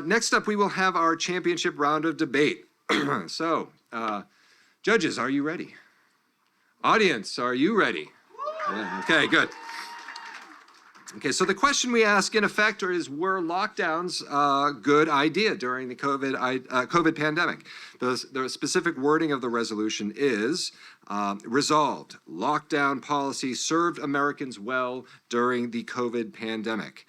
Next up, we will have our championship round of debate. So, judges, are you ready? Audience, are you ready? Yeah, okay, good. Okay, so the question we ask in effect is, were lockdowns a good idea during the COVID pandemic? The specific wording of the resolution is, resolved, lockdown policy served Americans well during the COVID pandemic.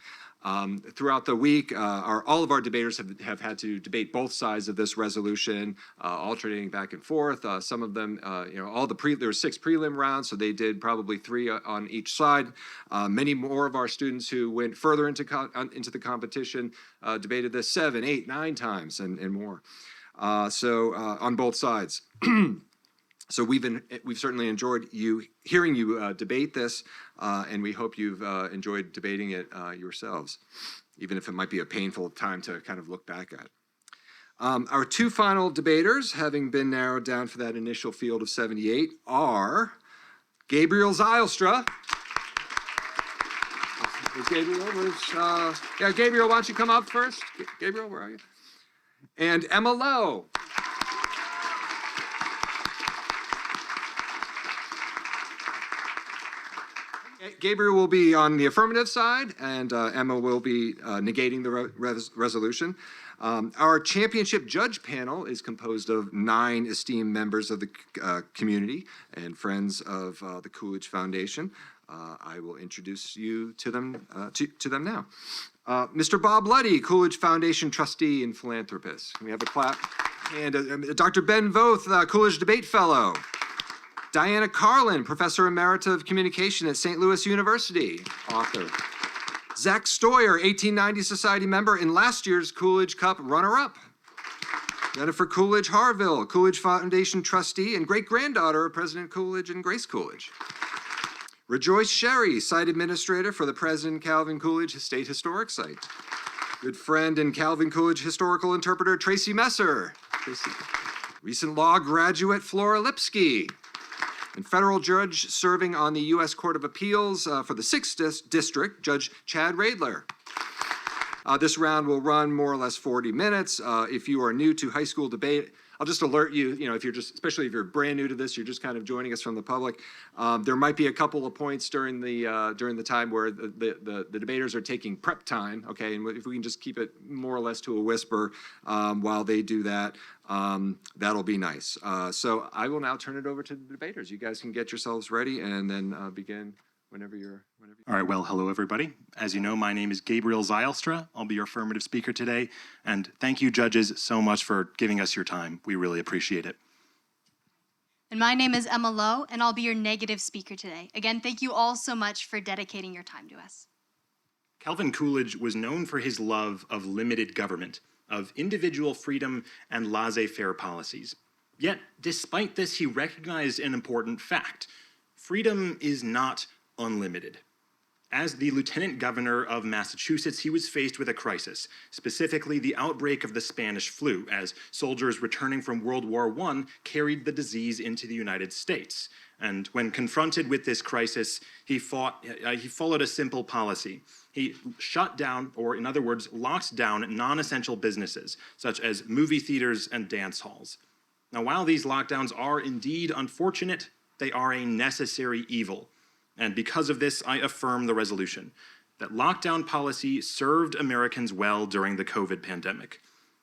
Throughout the week, all of our debaters have had to debate both sides of this resolution, alternating back and forth. Some of them, there were 6 prelim rounds, so they did probably 3 on each side. Many more of our students who went further into the competition debated this 7, 8, 9 times and more. On both sides. So we've certainly enjoyed hearing you debate this, and we hope you've enjoyed debating it yourselves, even if it might be a painful time to kind of look back at. Our 2 final debaters, having been narrowed down for that initial field of 78, are Gabriel Zylstra. Gabriel, why don't you come up first? Gabriel, where are you? And Emma Lowe. Gabriel will be on the affirmative side, and Emma will be negating the resolution. Our championship judge panel is composed of 9 esteemed members of the community and friends of the Coolidge Foundation. I will introduce you to them now. Mr. Bob Luddy, Coolidge Foundation trustee and philanthropist. Can we have a clap? And Dr. Ben Voth, Coolidge Debate Fellow. Diana Carlin, Professor Emerita of Communication at St. Louis University, author. Zach Stoyer, 1890 Society member and last year's Coolidge Cup runner-up. Jennifer Coolidge Harville, Coolidge Foundation trustee and great-granddaughter of President Coolidge and Grace Coolidge. Rejoice Sherry, site administrator for the President Calvin Coolidge State Historic Site. Good friend and Calvin Coolidge historical interpreter Tracy Messer. Recent law graduate Flora Lipsky. And federal judge serving on the U.S. Court of Appeals for the 6th District, Judge Chad Radler. This round will run more or less 40 minutes. If you are new to high school debate, I'll just alert you, especially if you're brand new to this, you're just kind of joining us from the public. There might be a couple of points during the time where the debaters are taking prep time, okay? And if we can just keep it more or less to a whisper while they do that, that'll be nice. So I will now turn it over to the debaters. You guys can get yourselves ready and then begin whenever you're. All right, well, hello, everybody. As you know, my name is Gabriel Zylstra. I'll be your affirmative speaker today. And thank you, judges, so much for giving us your time. We really appreciate it. And my name is Emma Lowe, and I'll be your negative speaker today. Again, thank you all so much for dedicating your time to us. Calvin Coolidge was known for his love of limited government, of individual freedom and laissez-faire policies. Yet, despite this, he recognized an important fact. Freedom is not unlimited. As the Lieutenant Governor of Massachusetts, he was faced with a crisis, specifically the outbreak of the Spanish flu, as soldiers returning from World War I carried the disease into the United States. And when confronted with this crisis, he followed a simple policy. He shut down, or in other words, locked down non-essential businesses, such as movie theaters and dance halls. Now, while these lockdowns are indeed unfortunate, they are a necessary evil. And because of this, I affirm the resolution that lockdown policy served Americans well during the COVID pandemic.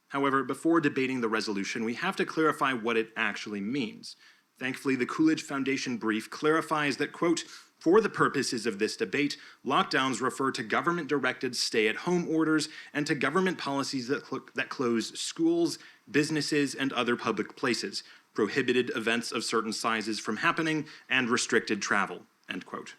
However, before debating the resolution, we have to clarify what it actually means. Thankfully, the Coolidge Foundation brief clarifies that, quote, for the purposes of this debate, lockdowns refer to government-directed stay-at-home orders and to government policies that close schools, businesses, and other public places, prohibited events of certain sizes from happening, and restricted travel. End quote.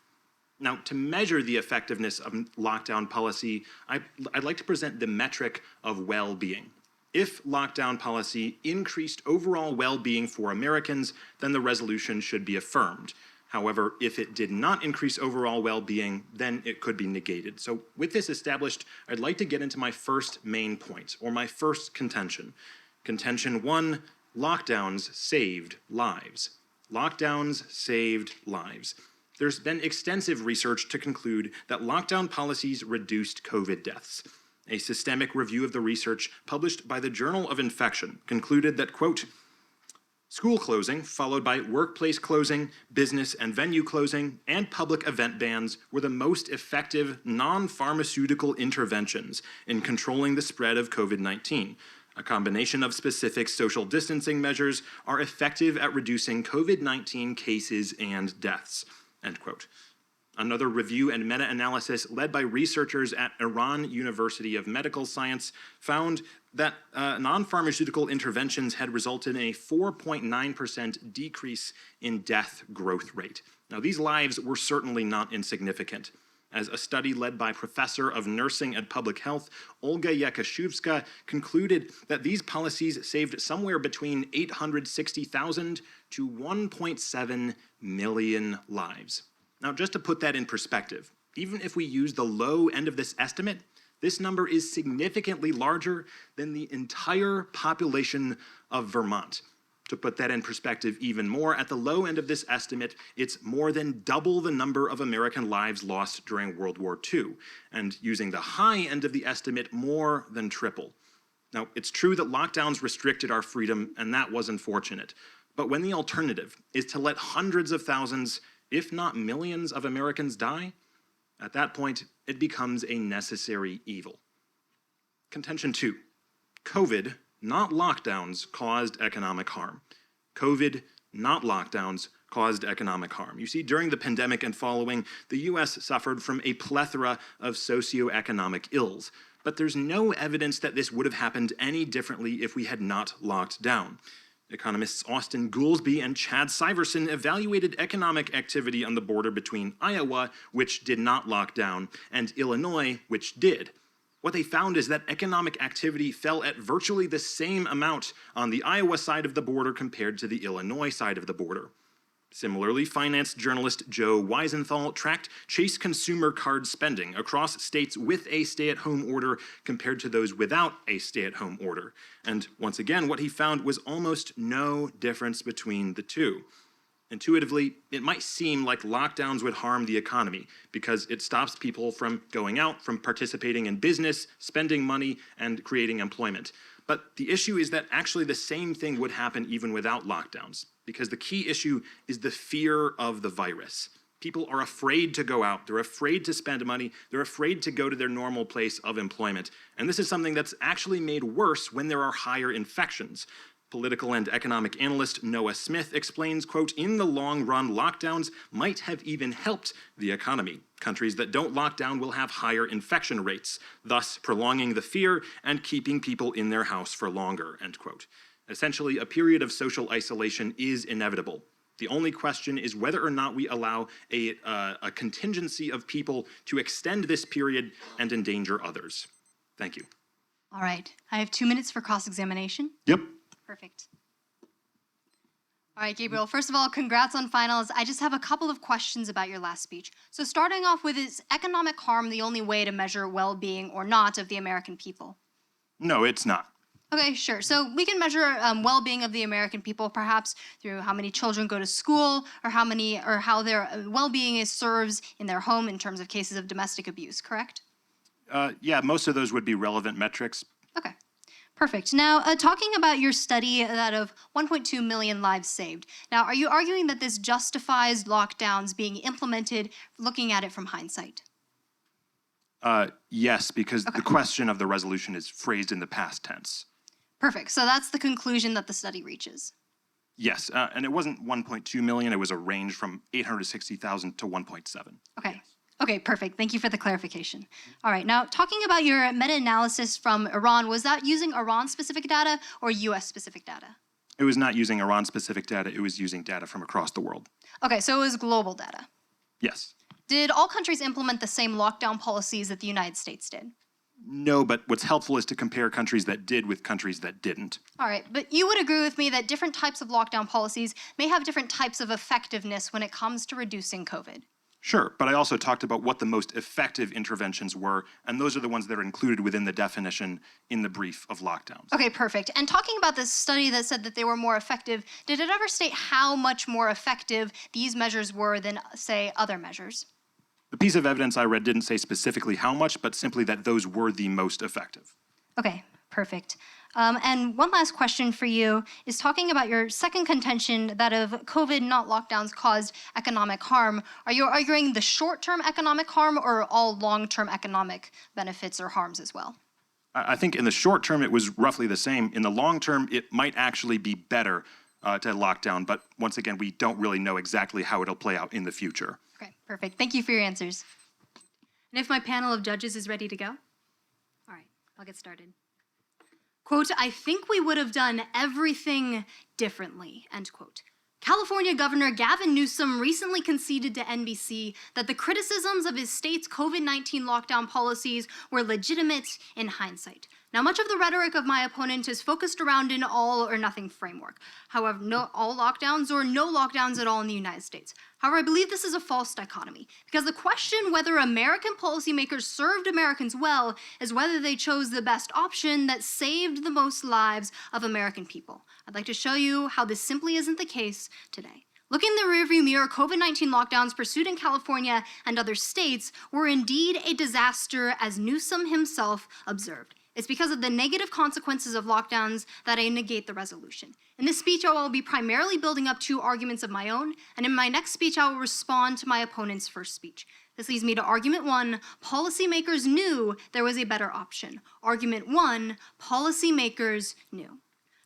Now, to measure the effectiveness of lockdown policy, I'd like to present the metric of well-being. If lockdown policy increased overall well-being for Americans, then the resolution should be affirmed. However, if it did not increase overall well-being, then it could be negated. So with this established, I'd like to get into my first main point, or my first contention. Contention 1, lockdowns saved lives. Lockdowns saved lives. There's been extensive research to conclude that lockdown policies reduced COVID deaths. A systemic review of the research published by the Journal of Infection concluded that, quote, school closing, followed by workplace closing, business and venue closing, and public event bans were the most effective non-pharmaceutical interventions in controlling the spread of COVID-19. A combination of specific social distancing measures are effective at reducing COVID-19 cases and deaths, end quote. Another review and meta-analysis led by researchers at Iran University of Medical Science found that non-pharmaceutical interventions had resulted in a 4.9% decrease in death growth rate. Now, these lives were certainly not insignificant, as a study led by Professor of Nursing and Public Health Olga Yakashevska concluded that these policies saved somewhere between 860,000 to 1.7 million lives. Now, just to put that in perspective, even if we use the low end of this estimate, this number is significantly larger than the entire population of Vermont. To put that in perspective even more, at the low end of this estimate, it's more than double the number of American lives lost during World War II, and using the high end of the estimate, more than triple. Now, it's true that lockdowns restricted our freedom, and that was unfortunate. But when the alternative is to let hundreds of thousands, if not millions of Americans die, at that point, it becomes a necessary evil. Contention 2. COVID, not lockdowns, caused economic harm. COVID, not lockdowns, caused economic harm. You see, during the pandemic and following, the US suffered from a plethora of socioeconomic ills. But there's no evidence that this would have happened any differently if we had not locked down. Economists Austin Goolsbee and Chad Syverson evaluated economic activity on the border between Iowa, which did not lock down, and Illinois, which did. What they found is that economic activity fell at virtually the same amount on the Iowa side of the border compared to the Illinois side of the border. Similarly, finance journalist Joe Weisenthal tracked Chase consumer card spending across states with a stay-at-home order compared to those without a stay-at-home order. And once again, what he found was almost no difference between the two. Intuitively, it might seem like lockdowns would harm the economy because it stops people from going out, from participating in business, spending money, and creating employment. But the issue is that actually the same thing would happen even without lockdowns, because the key issue is the fear of the virus. People are afraid to go out, they're afraid to spend money, they're afraid to go to their normal place of employment. And this is something that's actually made worse when there are higher infections. Political and economic analyst Noah Smith explains, quote, in the long run, lockdowns might have even helped the economy. Countries that don't lock down will have higher infection rates, thus prolonging the fear and keeping people in their house for longer, end quote. Essentially, a period of social isolation is inevitable. The only question is whether or not we allow a contingency of people to extend this period and endanger others. Thank you. All right, I have 2 minutes for cross-examination. Yep. Perfect. All right, Gabriel, first of all, congrats on finals. I just have a couple of questions about your last speech. So starting off with, is economic harm the only way to measure well-being or not of the American people? No, it's not. Okay, sure. So we can measure well-being of the American people perhaps through how many children go to school or how their well-being serves in their home in terms of cases of domestic abuse, correct? Yeah, most of those would be relevant metrics. Okay. Perfect. Now, talking about your study that of 1.2 million lives saved. Now, are you arguing that this justifies lockdowns being implemented, looking at it from hindsight? Yes, because the question of the resolution is phrased in the past tense. Perfect. So that's the conclusion that the study reaches. Yes, and it wasn't 1.2 million. It was a range from 860,000 to 1.7. Okay. Okay, perfect. Thank you for the clarification. All right, now talking about your meta-analysis from Iran, was that using Iran-specific data or US-specific data? It was not using Iran-specific data. It was using data from across the world. Okay, so it was global data. Yes. Did all countries implement the same lockdown policies that the United States did? No, but what's helpful is to compare countries that did with countries that didn't. All right, but you would agree with me that different types of lockdown policies may have different types of effectiveness when it comes to reducing COVID. Sure, but I also talked about what the most effective interventions were, and those are the ones that are included within the definition in the brief of lockdowns. Okay, perfect. And talking about this study that said that they were more effective, did it ever state how much more effective these measures were than, say, other measures? The piece of evidence I read didn't say specifically how much, but simply that those were the most effective. Okay, perfect. And one last question for you is talking about your second contention that if COVID, not lockdowns, caused economic harm. Are you arguing the short-term economic harm or all long-term economic benefits or harms as well? I think in the short term, it was roughly the same. In the long term, it might actually be better to lock down. But once again, we don't really know exactly how it'll play out in the future. Okay, perfect. Thank you for your answers. And if my panel of judges is ready to go? All right, I'll get started. Quote, I think we would have done everything differently, end quote. California Governor Gavin Newsom recently conceded to NBC that the criticisms of his state's COVID-19 lockdown policies were legitimate in hindsight. Now, much of the rhetoric of my opponent is focused around an all or nothing framework. However, no all lockdowns or no lockdowns at all in the United States. However, I believe this is a false dichotomy because the question whether American policymakers served Americans well is whether they chose the best option that saved the most lives of American people. I'd like to show you how this simply isn't the case today. Looking in the rearview mirror, COVID-19 lockdowns pursued in California and other states were indeed a disaster, as Newsom himself observed. It's because of the negative consequences of lockdowns that I negate the resolution. In this speech, I will be primarily building up two arguments of my own, and in my next speech, I will respond to my opponent's first speech. This leads me to argument one, policymakers knew there was a better option. Argument one, policymakers knew.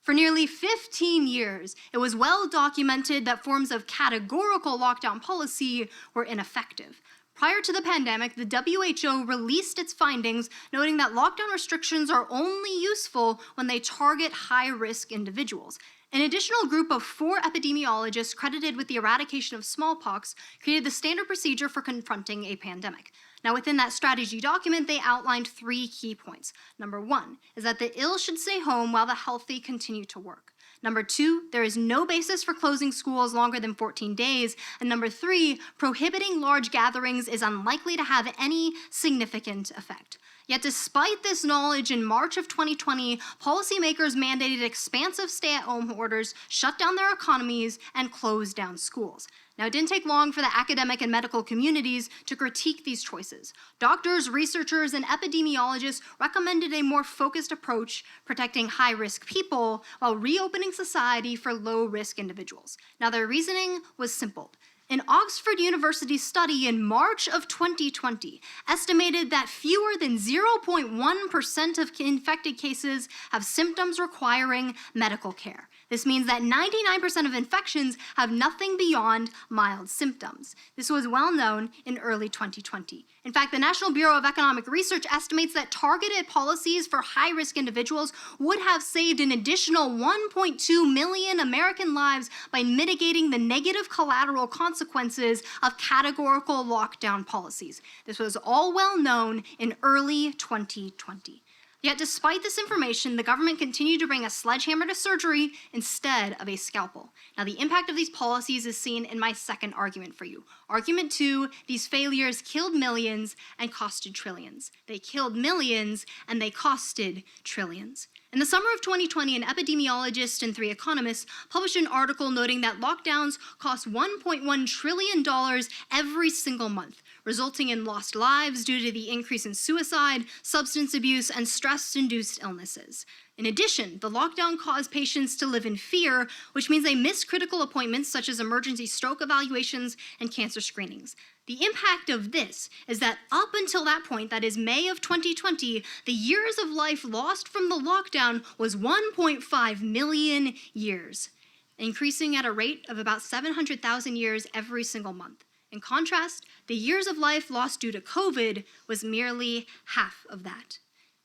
For nearly 15 years, it was well documented that forms of categorical lockdown policy were ineffective. Prior to the pandemic, the WHO released its findings, noting that lockdown restrictions are only useful when they target high-risk individuals. An additional group of 4 epidemiologists credited with the eradication of smallpox created the standard procedure for confronting a pandemic. Now, within that strategy document, they outlined 3 key points. Number 1 is that the ill should stay home while the healthy continue to work. Number 2, there is no basis for closing schools longer than 14 days. And number 3, prohibiting large gatherings is unlikely to have any significant effect. Yet despite this knowledge, in March of 2020, policymakers mandated expansive stay-at-home orders, shut down their economies, and closed down schools. Now, it didn't take long for the academic and medical communities to critique these choices. Doctors, researchers, and epidemiologists recommended a more focused approach, protecting high-risk people while reopening society for low-risk individuals. Now, their reasoning was simple. An Oxford University study in March of 2020 estimated that fewer than 0.1% of infected cases have symptoms requiring medical care. This means that 99% of infections have nothing beyond mild symptoms. This was well known in early 2020. In fact, the National Bureau of Economic Research estimates that targeted policies for high-risk individuals would have saved an additional 1.2 million American lives by mitigating the negative collateral consequences of categorical lockdown policies. This was all well known in early 2020. Yet despite this information, the government continued to bring a sledgehammer to surgery instead of a scalpel. Now, the impact of these policies is seen in my second argument for you. Argument 2, these failures killed millions and costed trillions. They killed millions and they costed trillions. In the summer of 2020, an epidemiologist and 3 economists published an article noting that lockdowns cost $1.1 trillion every single month, resulting in lost lives due to the increase in suicide, substance abuse, and stress-induced illnesses. In addition, the lockdown caused patients to live in fear, which means they missed critical appointments such as emergency stroke evaluations and cancer screenings. The impact of this is that up until that point, that is May of 2020, the years of life lost from the lockdown was 1.5 million years, increasing at a rate of about 700,000 years every single month. In contrast, the years of life lost due to COVID was merely half of that.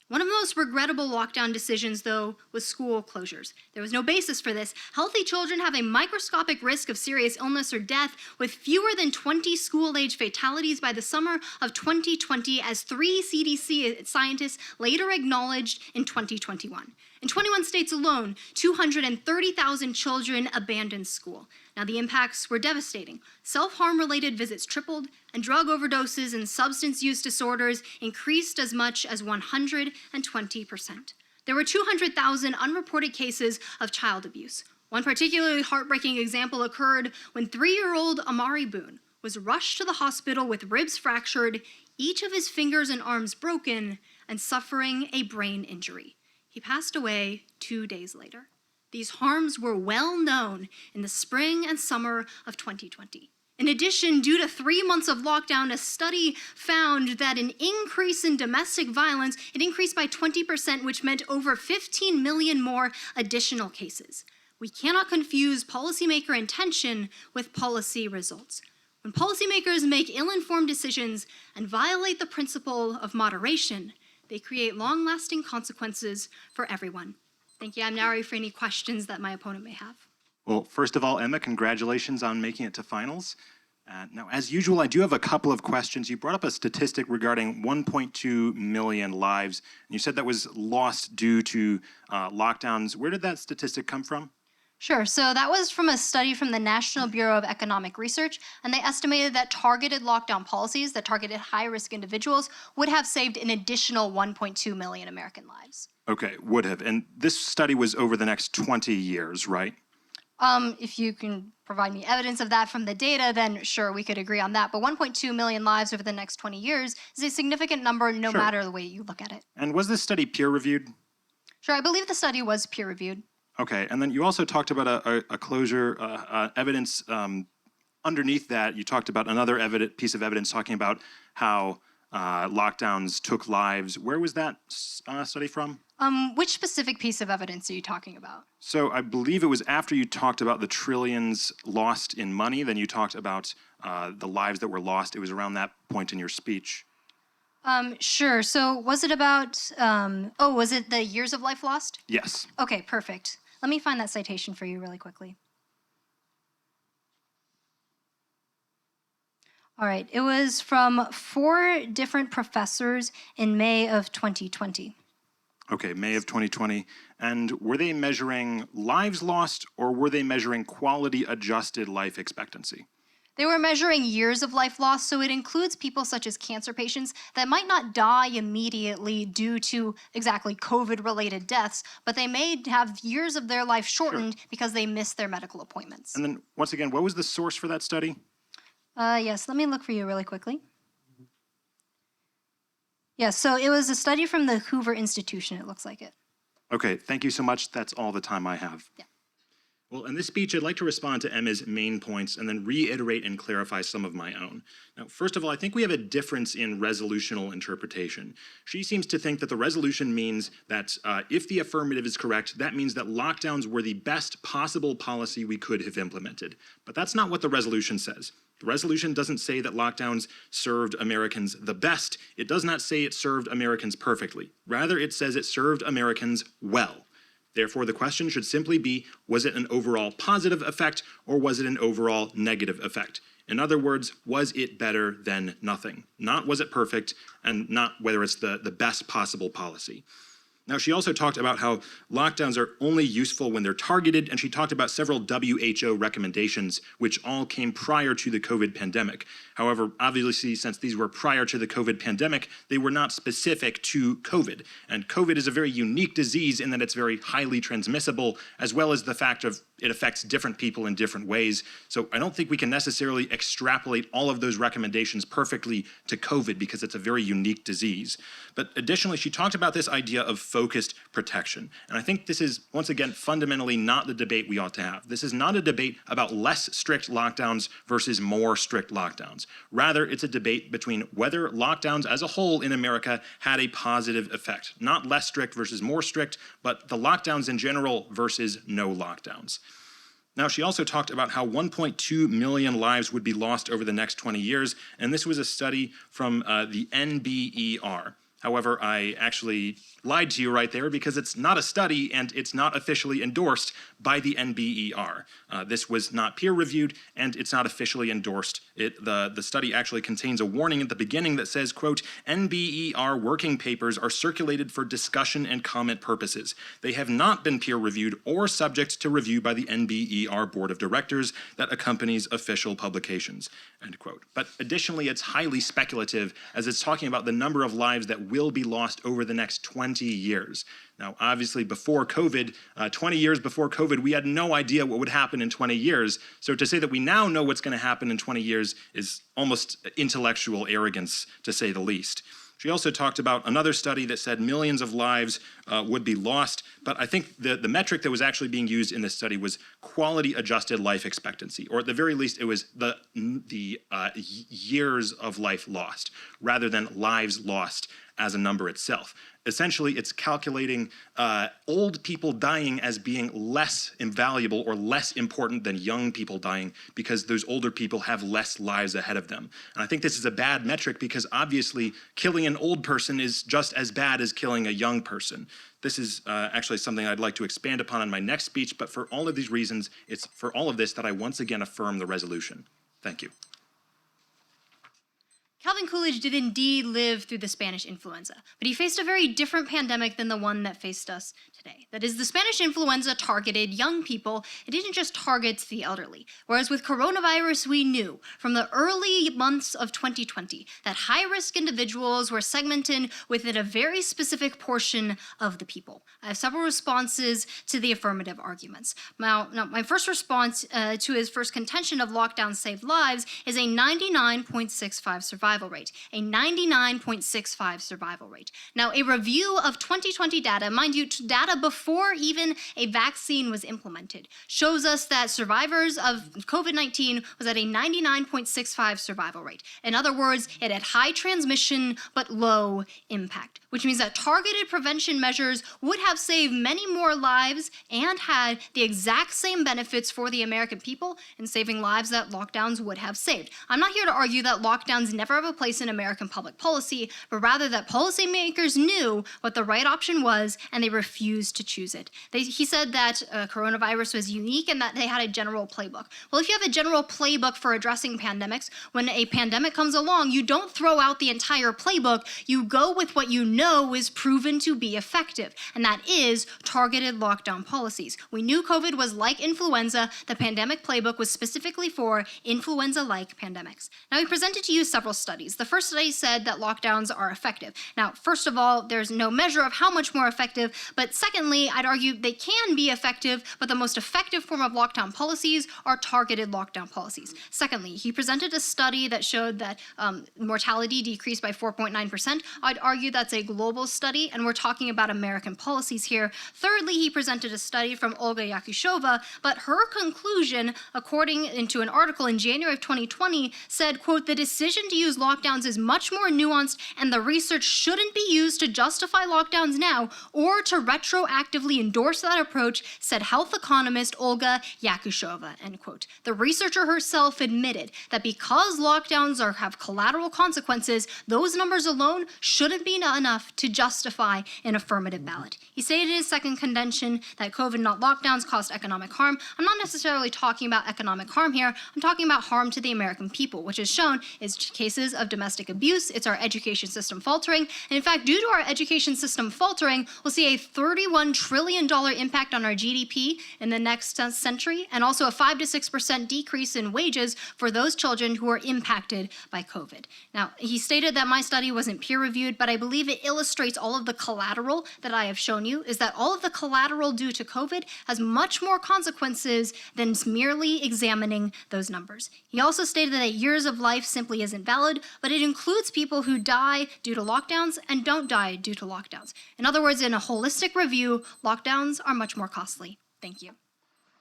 One of the most regrettable lockdown decisions, though, was school closures. There was no basis for this. Healthy children have a microscopic risk of serious illness or death, with fewer than 20 school-age fatalities by the summer of 2020, as 3 CDC scientists later acknowledged in 2021. In 21 states alone, 230,000 children abandoned school. Now, the impacts were devastating. Self-harm-related visits tripled, and drug overdoses and substance use disorders increased as much as 120%. There were 200,000 unreported cases of child abuse. One particularly heartbreaking example occurred when 3-year-old Amari Boone was rushed to the hospital with ribs fractured, each of his fingers and arms broken, and suffering a brain injury. He passed away 2 days later. These harms were well known in the spring and summer of 2020. In addition, due to 3 months of lockdown, a study found that an increase in domestic violence, it increased by 20%, which meant over 15 million more additional cases. We cannot confuse policymaker intention with policy results. When policymakers make ill-informed decisions and violate the principle of moderation, they create long-lasting consequences for everyone. Thank you. I'm now ready for any questions that my opponent may have. Well, first of all, Emma, congratulations on making it to finals. Now, as usual, I do have a couple of questions. You brought up a statistic regarding 1.2 million lives, and you said that was lost due to lockdowns. Where did that statistic come from? Sure. So that was from a study from the National Bureau of Economic Research, and they estimated that targeted lockdown policies that targeted high-risk individuals would have saved an additional 1.2 million American lives. Okay, would have. And this study was over the next 20 years, right? If you can provide me evidence of that from the data, then sure, we could agree on that. But 1.2 million lives over the next 20 years is a significant number no matter the way you look at it. And was this study peer-reviewed? Sure, I believe the study was peer-reviewed. Okay, and then you also talked about a closure evidence. Underneath that, you talked about another piece of evidence talking about how lockdowns took lives. Where was that study from? Which specific piece of evidence are you talking about? So I believe it was after you talked about the trillions lost in money, then you talked about the lives that were lost. It was around that point in your speech. Sure. So was it about, was it the years of life lost? Yes. Okay, perfect. Let me find that citation for you really quickly. All right, it was from 4 different professors in May of 2020. Okay, May of 2020. And were they measuring lives lost, or were they measuring quality-adjusted life expectancy? They were measuring years of life lost, so it includes people such as cancer patients that might not die immediately due to exactly COVID-related deaths, but they may have years of their life shortened because they missed their medical appointments. And then, once again, what was the source for that study? Yes, let me look for you really quickly. Yes, so it was a study from the Hoover Institution, it looks like it. Okay, thank you so much. That's all the time I have. Yeah. Well, in this speech, I'd like to respond to Emma's main points and then reiterate and clarify some of my own. Now, first of all, I think we have a difference in resolutional interpretation. She seems to think that the resolution means that if the affirmative is correct, that means that lockdowns were the best possible policy we could have implemented. But that's not what the resolution says. The resolution doesn't say that lockdowns served Americans the best. It does not say it served Americans perfectly. Rather, it says it served Americans well. Therefore, the question should simply be, was it an overall positive effect or was it an overall negative effect? In other words, was it better than nothing? Not was it perfect, and not whether it's the best possible policy. Now, she also talked about how lockdowns are only useful when they're targeted, and she talked about several WHO recommendations, which all came prior to the COVID pandemic. However, obviously, since these were prior to the COVID pandemic, they were not specific to COVID. And COVID is a very unique disease in that it's very highly transmissible, as well as the fact of it affects different people in different ways. So I don't think we can necessarily extrapolate all of those recommendations perfectly to COVID because it's a very unique disease. But additionally, she talked about this idea of focused protection. And I think this is, once again, fundamentally not the debate we ought to have. This is not a debate about less strict lockdowns versus more strict lockdowns. Rather, it's a debate between whether lockdowns as a whole in America had a positive effect. Not less strict versus more strict, but the lockdowns in general versus no lockdowns. Now, she also talked about how 1.2 million lives would be lost over the next 20 years, and this was a study from the NBER. However, I actually lied to you right there because it's not a study and it's not officially endorsed by the NBER. This was not peer-reviewed and it's not officially endorsed. The study actually contains a warning at the beginning that says, quote, NBER working papers are circulated for discussion and comment purposes. They have not been peer-reviewed or subject to review by the NBER Board of Directors that accompanies official publications, end quote. But additionally, it's highly speculative as it's talking about the number of lives that will be lost over the next 20 years. Now, obviously, before COVID, 20 years before COVID, we had no idea what would happen in 20 years. So to say that we now know what's going to happen in 20 years is almost intellectual arrogance, to say the least. She also talked about another study that said millions of lives would be lost, but I think the metric that was actually being used in this study was quality-adjusted life expectancy, or at the very least, it was the years of life lost, rather than lives lost as a number itself. Essentially, it's calculating old people dying as being less invaluable or less important than young people dying because those older people have less lives ahead of them. And I think this is a bad metric because obviously killing an old person is just as bad as killing a young person. This is actually something I'd like to expand upon in my next speech, but for all of these reasons, it's for all of this that I once again affirm the resolution. Thank you. Calvin Coolidge did indeed live through the Spanish influenza, but he faced a very different pandemic than the one that faced us today. That is, the Spanish influenza targeted young people. It didn't just target the elderly. Whereas with coronavirus, we knew from the early months of 2020 that high-risk individuals were segmented within a very specific portion of the people. I have several responses to the affirmative arguments. Now my first response to his first contention of lockdown saved lives is a 99.65 survival rate, a 99.65 survival rate. Now, a review of 2020 data, mind you, data before even a vaccine was implemented, shows us that survivors of COVID-19 was at a 99.65 survival rate. In other words, it had high transmission but low impact, which means that targeted prevention measures would have saved many more lives and had the exact same benefits for the American people in saving lives that lockdowns would have saved. I'm not here to argue that lockdowns never have a place in American public policy, but rather that policymakers knew what the right option was and they refused to choose it. He said that coronavirus was unique and that they had a general playbook. Well, if you have a general playbook for addressing pandemics, when a pandemic comes along, you don't throw out the entire playbook. You go with what you know is proven to be effective, and that is targeted lockdown policies. We knew COVID was like influenza. The pandemic playbook was specifically for influenza-like pandemics. Now, we presented to you several studies. The first study said that lockdowns are effective. Now, first of all, there's no measure of how much more effective, but secondly, I'd argue they can be effective, but the most effective form of lockdown policies are targeted lockdown policies. Secondly, he presented a study that showed that mortality decreased by 4.9%. I'd argue that's a global study, and we're talking about American policies here. Thirdly, he presented a study from Olga Yakushova, but her conclusion, according to an article in January of 2020, said, quote, "The decision to use lockdowns is much more nuanced, and the research shouldn't be used to justify lockdowns now or to retroactively endorse that approach," said health economist Olga Yakushova, end quote. The researcher herself admitted that because lockdowns have collateral consequences, those numbers alone shouldn't be enough to justify an affirmative ballot. He stated in his second contention that COVID, not lockdowns, caused economic harm. I'm not necessarily talking about economic harm here. I'm talking about harm to the American people, which is shown is cases of domestic abuse. It's our education system faltering. And in fact, due to our education system faltering, we'll see a $31 trillion impact on our GDP in the next century, and also a 5 to 6% decrease in wages for those children who are impacted by COVID. Now, he stated that my study wasn't peer-reviewed, but I believe it illustrates all of the collateral that I have shown you, is that all of the collateral due to COVID has much more consequences than merely examining those numbers. He also stated that years of life simply isn't valid, but it includes people who die due to lockdowns and don't die due to lockdowns. In other words, in a holistic review, lockdowns are much more costly. Thank you.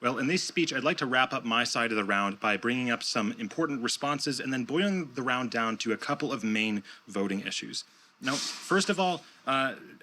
Well, in this speech, I'd like to wrap up my side of the round by bringing up some important responses and then boiling the round down to a couple of main voting issues. Now, first of all,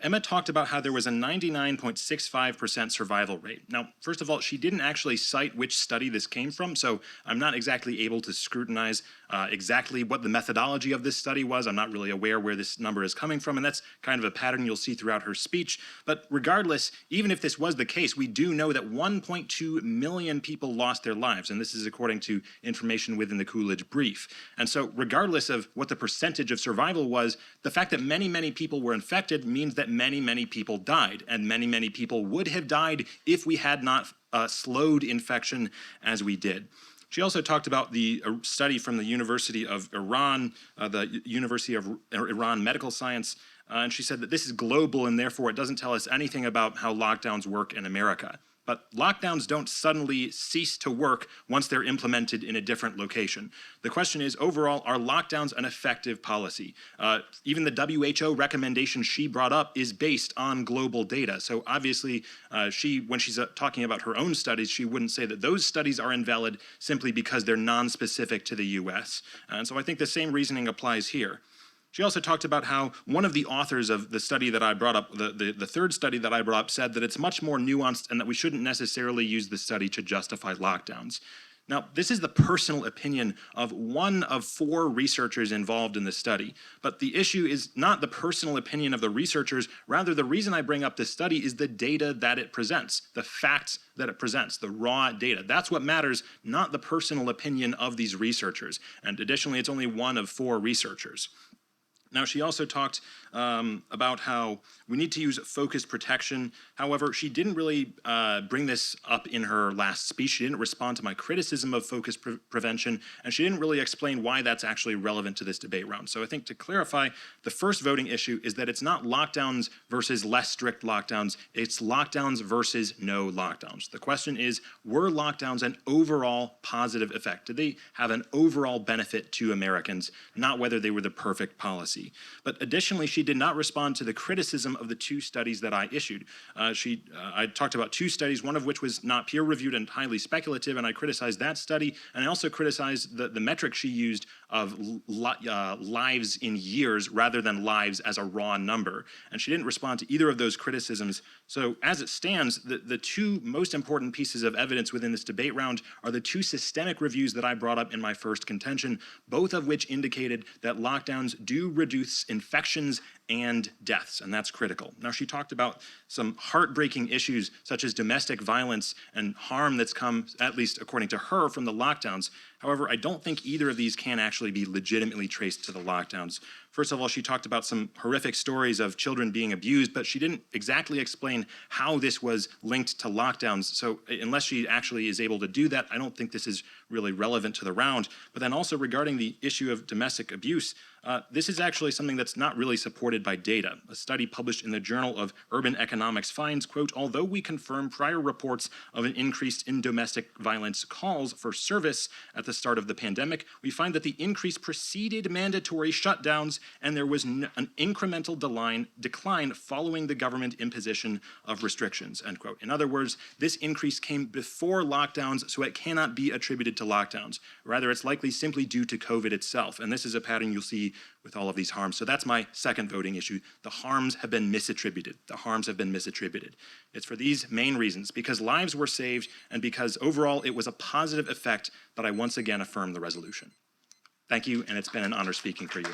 Emma talked about how there was a 99.65% survival rate. Now, first of all, she didn't actually cite which study this came from, so I'm not exactly able to scrutinize exactly what the methodology of this study was. I'm not really aware where this number is coming from, and that's kind of a pattern you'll see throughout her speech. But regardless, even if this was the case, we do know that 1.2 million people lost their lives, and this is according to information within the Coolidge brief. And so regardless of what the percentage of survival was, the fact that many, many people were infected means that many, many people died, and many, many people would have died if we had not slowed infection as we did. She also talked about the study from the University of Iran, the University of Iran Medical Science, and she said that this is global and therefore it doesn't tell us anything about how lockdowns work in America. But lockdowns don't suddenly cease to work once they're implemented in a different location. The question is, overall, are lockdowns an effective policy? Even the WHO recommendation she brought up is based on global data. So obviously, when she's talking about her own studies, she wouldn't say that those studies are invalid simply because they're non-specific to the US. And so I think the same reasoning applies here. She also talked about how one of the authors of the study that I brought up, the third study that I brought up, said that it's much more nuanced and that we shouldn't necessarily use the study to justify lockdowns. Now, this is the personal opinion of one of 4 researchers involved in the study, but the issue is not the personal opinion of the researchers. Rather, the reason I bring up this study is the data that it presents, the facts that it presents, the raw data. That's what matters, not the personal opinion of these researchers. And additionally, it's only one of 4 researchers. Now, she also talked about how we need to use focused protection. However, she didn't really bring this up in her last speech. She didn't respond to my criticism of focused prevention, and she didn't really explain why that's actually relevant to this debate round. So I think to clarify, the first voting issue is that it's not lockdowns versus less strict lockdowns. It's lockdowns versus no lockdowns. The question is, were lockdowns an overall positive effect? Did they have an overall benefit to Americans, not whether they were the perfect policy? But additionally, she did not respond to the criticism of the 2 studies that I issued. I talked about 2 studies, one of which was not peer-reviewed and highly speculative, and I criticized that study, and I also criticized the metric she used of lives in years rather than lives as a raw number. And she didn't respond to either of those criticisms. So as it stands, the 2 most important pieces of evidence within this debate round are the 2 systemic reviews that I brought up in my first contention, both of which indicated that lockdowns do reduce infections and deaths, and that's critical. Now, she talked about some heartbreaking issues such as domestic violence and harm that's come, at least according to her, from the lockdowns. However, I don't think either of these can actually be legitimately traced to the lockdowns. First of all, she talked about some horrific stories of children being abused, but she didn't exactly explain how this was linked to lockdowns. So unless she actually is able to do that, I don't think this is really relevant to the round. But then also regarding the issue of domestic abuse, this is actually something that's not really supported by data. A study published in the Journal of Urban Economics finds, quote, although we confirm prior reports of an increase in domestic violence calls for service at the start of the pandemic, we find that the increase preceded mandatory shutdowns and there was an incremental decline following the government imposition of restrictions, end quote. In other words, this increase came before lockdowns, so it cannot be attributed to lockdowns. Rather, it's likely simply due to COVID itself, and this is a pattern you'll see with all of these harms. So that's my second voting issue. The harms have been misattributed. The harms have been misattributed. It's for these main reasons, because lives were saved and because overall it was a positive effect, that I once again affirm the resolution. Thank you, and it's been an honor speaking for you.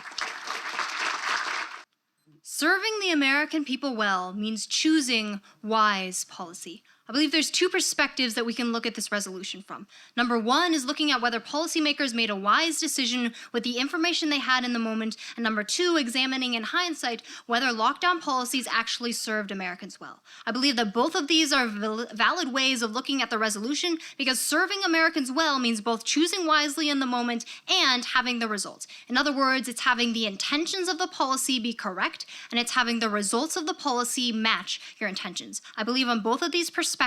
Serving the American people well means choosing wise policy. I believe there's 2 perspectives that we can look at this resolution from. Number 1 is looking at whether policymakers made a wise decision with the information they had in the moment, and number 2, examining in hindsight whether lockdown policies actually served Americans well. I believe that both of these are valid ways of looking at the resolution, because serving Americans well means both choosing wisely in the moment and having the results. In other words, it's having the intentions of the policy be correct, and it's having the results of the policy match your intentions. I believe on both of these perspectives,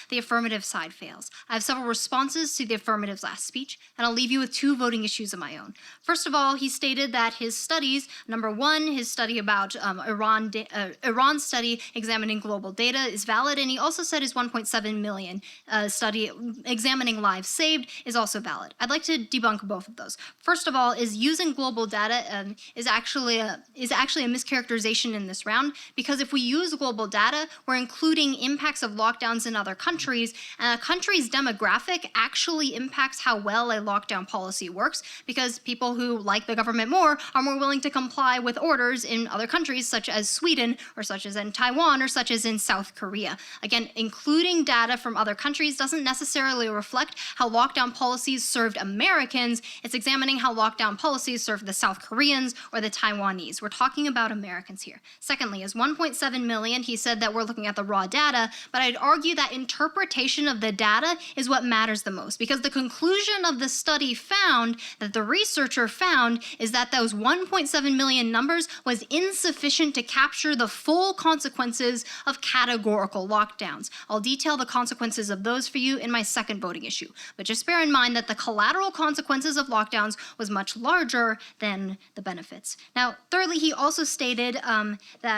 the affirmative side fails. I have several responses to the affirmative's last speech, and I'll leave you with 2 voting issues of my own. First of all, he stated that his studies, number 1, his study about Iran study examining global data is valid, and he also said his 1.7 million study examining lives saved is also valid. I'd like to debunk both of those. First of all, is using global data is actually a mischaracterization in this round, because if we use global data, we're including impacts of lockdowns in other countries, and a country's demographic actually impacts how well a lockdown policy works, because people who like the government more are more willing to comply with orders in other countries, such as Sweden, or such as in Taiwan, or such as in South Korea. Again, including data from other countries doesn't necessarily reflect how lockdown policies served Americans. It's examining how lockdown policies served the South Koreans or the Taiwanese. We're talking about Americans here. Secondly, as 1.7 million, he said that we're looking at the raw data, but I'd argue argue that interpretation of the data is what matters the most, because the conclusion of the study found, that the researcher found, is that those 1.7 million numbers was insufficient to capture the full consequences of categorical lockdowns. I'll detail the consequences of those for you in my second voting issue, but just bear in mind that the collateral consequences of lockdowns was much larger than the benefits. Now, thirdly, he also stated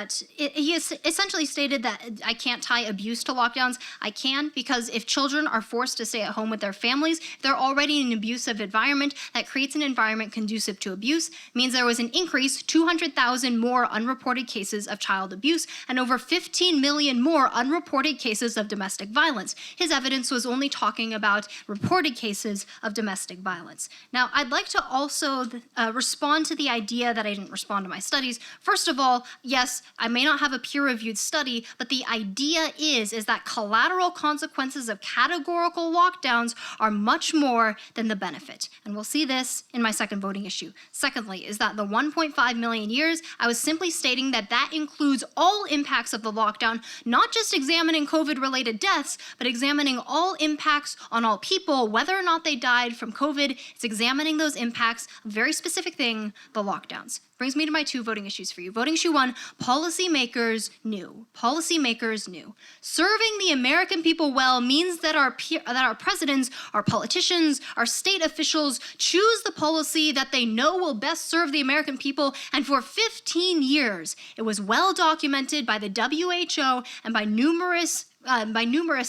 he essentially stated that I can't tie abuse to lockdowns. I can, because if children are forced to stay at home with their families, if they're already in an abusive environment, that creates an environment conducive to abuse, means there was an increase, 200,000 more unreported cases of child abuse, and over 15 million more unreported cases of domestic violence. His evidence was only talking about reported cases of domestic violence. Now, I'd like to also respond to the idea that I didn't respond to my studies. First of all, yes, I may not have a peer-reviewed study, but the idea is that collateral consequences of categorical lockdowns are much more than the benefit. And we'll see this in my second voting issue. Secondly, is that the 1.5 million years, I was simply stating that that includes all impacts of the lockdown, not just examining COVID-related deaths, but examining all impacts on all people, whether or not they died from COVID. It's examining those impacts, a very specific thing, the lockdowns. Brings me to my two voting issues for you. Voting issue 1, policymakers knew. Policymakers knew. Serving the American people well means that our presidents, our politicians, our state officials choose the policy that they know will best serve the American people. And for 15 years, it was well documented by the WHO and by numerous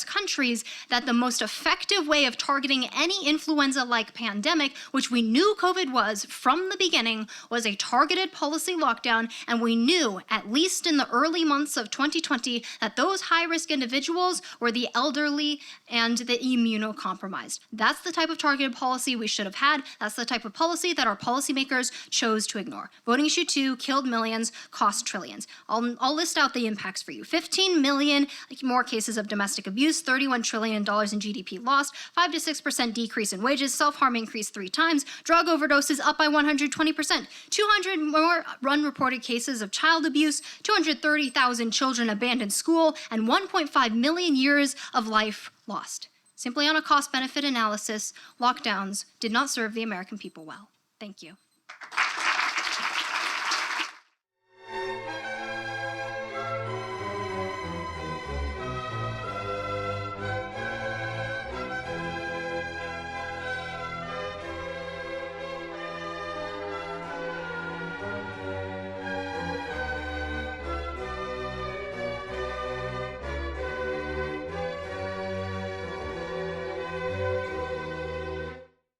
countries that the most effective way of targeting any influenza-like pandemic, which we knew COVID was from the beginning, was a targeted policy lockdown, and we knew, at least in the early months of 2020, that those high-risk individuals were the elderly and the immunocompromised. That's the type of targeted policy we should have had. That's the type of policy that our policymakers chose to ignore. Voting issue 2, killed millions, cost trillions. I'll list out the impacts for you. 15 million more cases of domestic abuse, $31 trillion in GDP lost, 5 to 6% decrease in wages, self-harm increased 3 times, drug overdoses up by 120%, 200 more unreported cases of child abuse, 230,000 children abandoned school, and 1.5 million years of life lost. Simply on a cost-benefit analysis, lockdowns did not serve the American people well. Thank you.